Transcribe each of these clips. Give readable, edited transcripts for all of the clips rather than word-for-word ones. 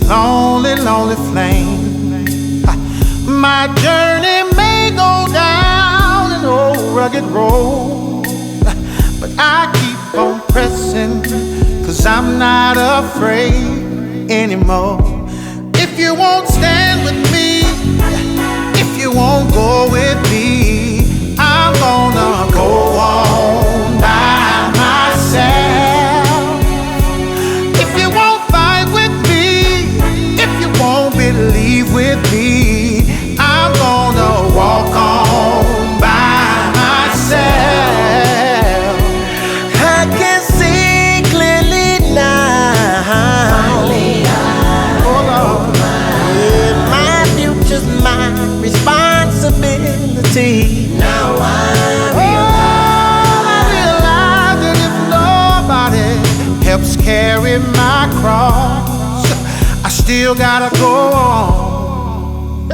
lonely, lonely flame. My journey may go down an old rugged road, but I keep on pressing, 'cause I'm not afraid anymore. If you won't stand with me, if you won't go with me, I'm gonna go on by myself. If you won't fight with me, if you won't believe with me, I'm gonna walk on by myself. I can see clearly now. Hold on. Yeah, my future's my responsibility. Now I realize that if nobody helps carry my cross, I still gotta go on.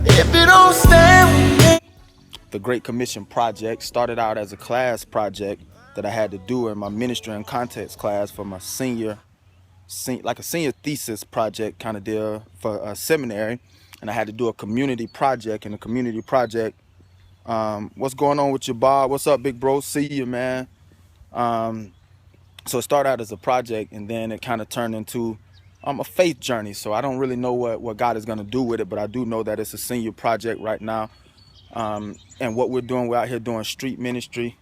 If you don't stand with me. The Great Commission project started out as a class project that I had to do in my ministry and context class for my senior thesis project kind of deal for a seminary. And I had to do a community project. And the community project, what's going on with you, Bob? What's up, big bro? See you, man. So it started out as a project, and then it kind of turned into a faith journey. So I don't really know what God is going to do with it, but I do know that it's a senior project right now. And what we're out here doing street ministry.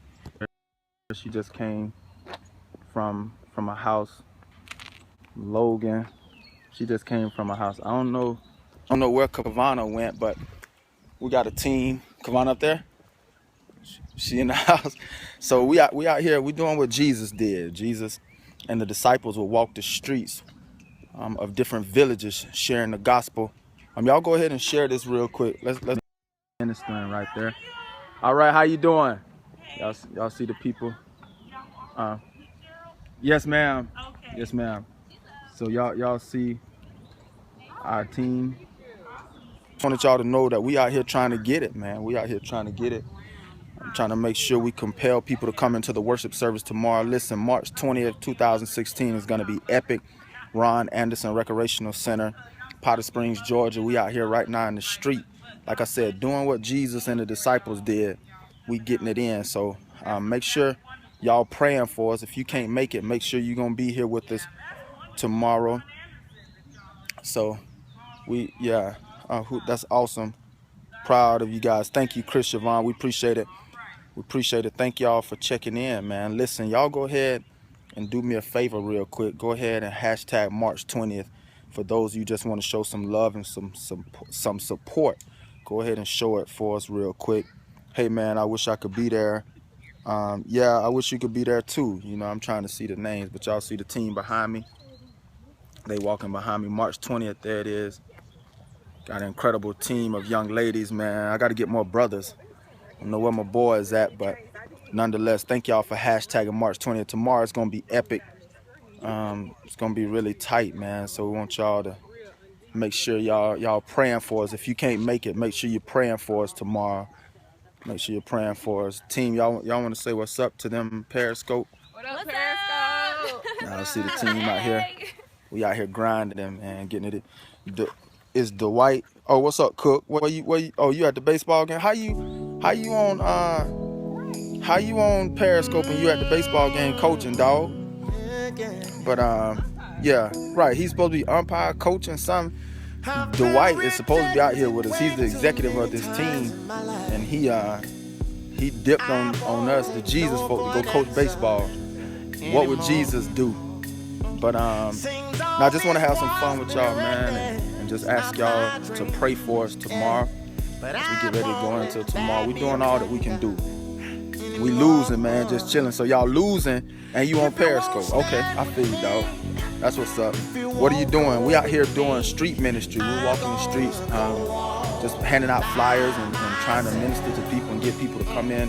She just came from a house, Logan. She just came from a house. I don't know where Kavana went, but we got a team. Kavana up there? She in the house. So we out here. We doing what Jesus did. Jesus and the disciples would walk the streets of different villages, sharing the gospel. Y'all go ahead and share this real quick. Let's ministering right there. All right, how you doing? Y'all see the people? Yes, ma'am. Okay. Yes, ma'am. So y'all see our team. I wanted y'all to know that we out here trying to get it, man. We out here trying to get it. I'm trying to make sure we compel people to come into the worship service tomorrow. Listen, March 20th, 2016 is going to be epic. Ron Anderson Recreational Center, Potter Springs, Georgia. We out here right now in the street. Like I said, doing what Jesus and the disciples did. We getting it in. So make sure y'all praying for us. If you can't make it, make sure you're going to be here with us tomorrow. So that's awesome. Proud of you guys. Thank you, Chris Siobhan. We appreciate it. We appreciate it. Thank y'all for checking in, man. Listen, y'all go ahead and do me a favor real quick. Go ahead and hashtag March 20th. For those of you just want to show some love and some support, go ahead and show it for us real quick. Hey, man, I wish I could be there. Yeah, I wish you could be there too. You know, I'm trying to see the names, but y'all see the team behind me. They walking behind me. March 20th, there it is. Got an incredible team of young ladies, man. I got to get more brothers. I don't know where my boy is at, but nonetheless, thank y'all for hashtagging March 20th. Tomorrow it's going to be epic. It's going to be really tight, man. So we want y'all to make sure y'all praying for us. If you can't make it, make sure you're praying for us tomorrow. Make sure you're praying for us. Team, y'all want to say what's up to them Periscope? What up, Periscope? I see the team out here. We out here grinding them and getting it. Is Dwight? Oh, what's up, Cook? Where you? Oh, you at the baseball game? How you on Periscope and you at the baseball game coaching, dog? But yeah, right. He's supposed to be umpire, coaching something. Dwight is supposed to be out here with us. He's the executive of this team, and he dipped on us, the Jesus folk, to go coach baseball. What would Jesus do? But now I just want to have some fun with y'all, man, and just ask y'all to pray for us tomorrow as we get ready to go into tomorrow. We doing all that we can do. We losing, man, just chilling. So y'all losing and you on Periscope. Okay, I feel you, dog. That's what's up. What are you doing? We out here doing street ministry. We're walking the streets, just handing out flyers and trying to minister to people and get people to come in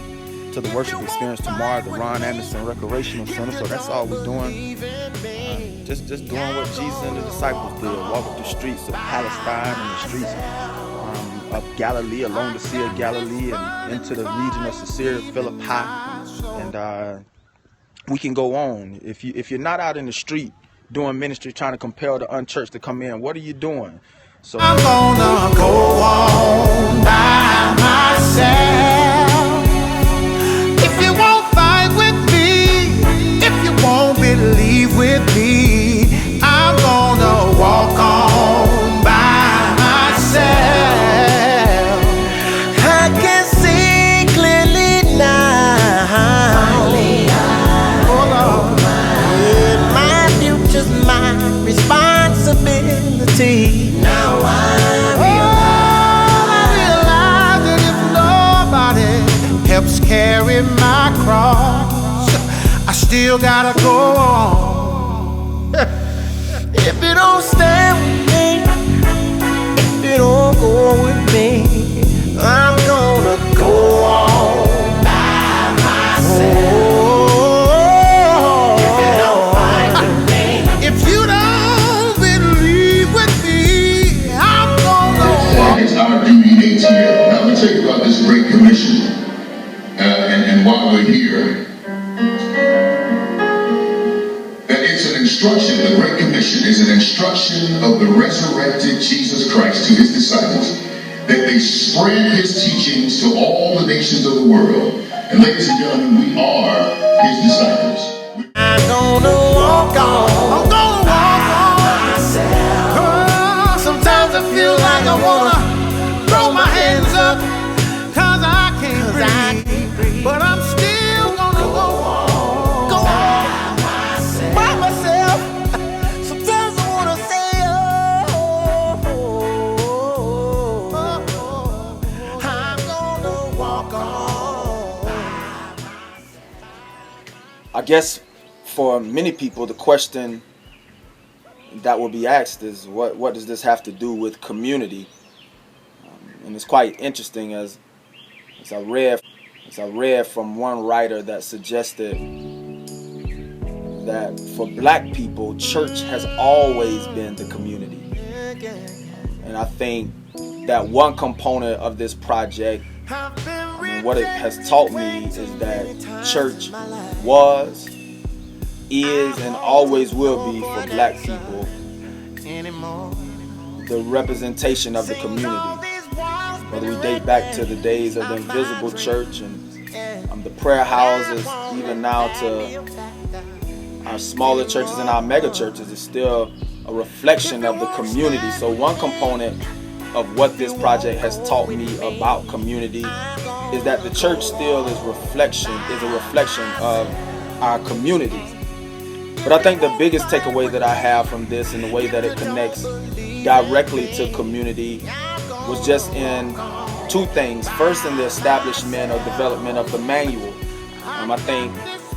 to the worship experience tomorrow at the Ron Anderson Recreational Center. So that's all we're doing. Just doing what Jesus and the disciples did. Walk the streets of Palestine and the streets of Galilee, along the Sea of Galilee, and into the region of Caesarea Philippi. And we can go on. If you're not out in the street doing ministry trying to compel the unchurched to come in? What are you doing? So I'm gonna go on by myself. If you won't fight with me, if you won't believe with me, I'm gonna walk on by myself. I can see clearly now. Oh Lord, yeah, my future's my responsibility. Now I realize that if nobody helps carry my cross, I still gotta go on. If you don't stay with me, if you don't go with me, I'm gonna go on by myself. If you don't believe with me, I'm gonna. It's our duty day together. Now let me tell you about this Great Commission. And while we're here, it's an instruction. The Great Commission is an instruction of the resurrected Jesus Christ to his disciples that they spread his teachings to all the nations of the world. And ladies and gentlemen, we are his disciples. I'm gonna walk on. I'm gonna walk on myself. Oh, sometimes I feel like I wanna throw my hands up, 'cause I can't breathe. But I'm still gonna go on by myself. Sometimes I wanna say, I'm gonna walk on. I guess for many people, the question that will be asked is, what does this have to do with community? And it's quite interesting as I read from one writer that suggested that for black people, church has always been the community. And I think that one component of this project, what it has taught me is that church was, is, and always will be for black people the representation of the community. Whether we date back to the days of the invisible church and the prayer houses, even now to our smaller churches and our mega churches, is still a reflection of the community. So one component of what this project has taught me about community is that the church still is a reflection of our community. But I think the biggest takeaway that I have from this and the way that it connects directly to community was just in two things. First, in the establishment or development of the manual. I think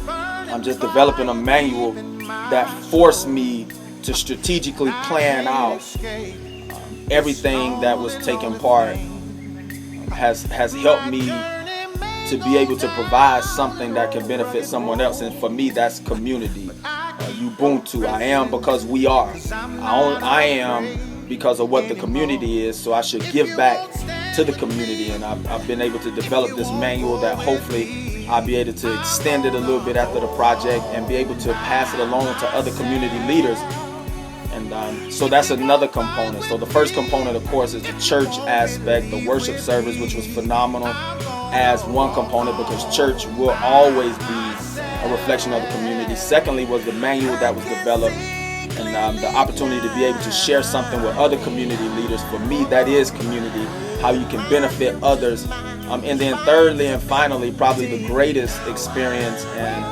I'm just developing a manual that forced me to strategically plan out everything that was taking part. Has helped me to be able to provide something that can benefit someone else, and for me, that's community. Ubuntu. I am because we are. I am because of what the community is, so I should give back to the community. And I've been able to develop this manual that hopefully I'll be able to extend it a little bit after the project and be able to pass it along to other community leaders. And so that's another component. So the first component, of course, is the church aspect, the worship service, which was phenomenal as one component, because church will always be a reflection of the community. Secondly was the manual that was developed, and the opportunity to be able to share something with other community leaders. For me, that is community, how you can benefit others. And then thirdly and finally, probably the greatest experience and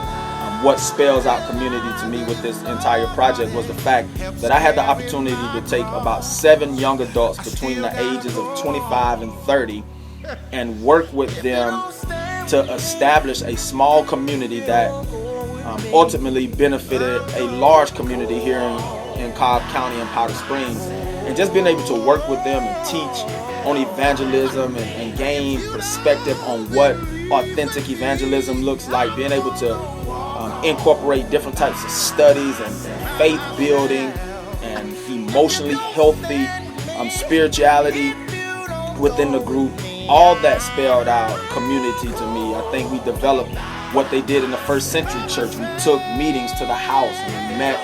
what spells out community to me with this entire project was the fact that I had the opportunity to take about 7 young adults between the ages of 25 and 30 and work with them to establish a small community that ultimately benefited a large community here in Cobb County and Powder Springs. And just being able to work with them and teach on evangelism and gain perspective on what authentic evangelism looks like, being able to incorporate different types of studies and faith building and emotionally healthy spirituality within the group. All that spelled out community to me. I think we developed what they did in the first century church. We took meetings to the house and we met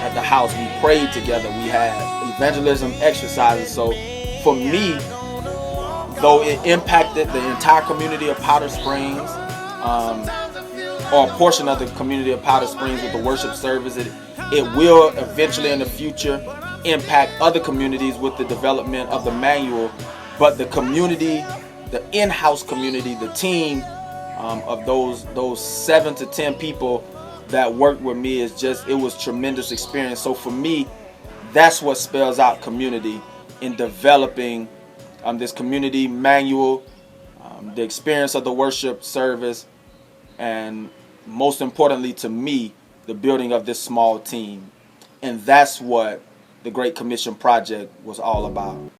at the house. We prayed together. We had evangelism exercises. So for me, though it impacted the entire community of Powder Springs, or a portion of the community of Powder Springs with the worship service, it will eventually in the future impact other communities with the development of the manual. But the community, the in-house community, the team of those 7 to 10 people that worked with me, it was tremendous experience. So for me, that's what spells out community in developing this community manual, the experience of the worship service, and most importantly to me, the building of this small team. And that's what the Great Commission Project was all about.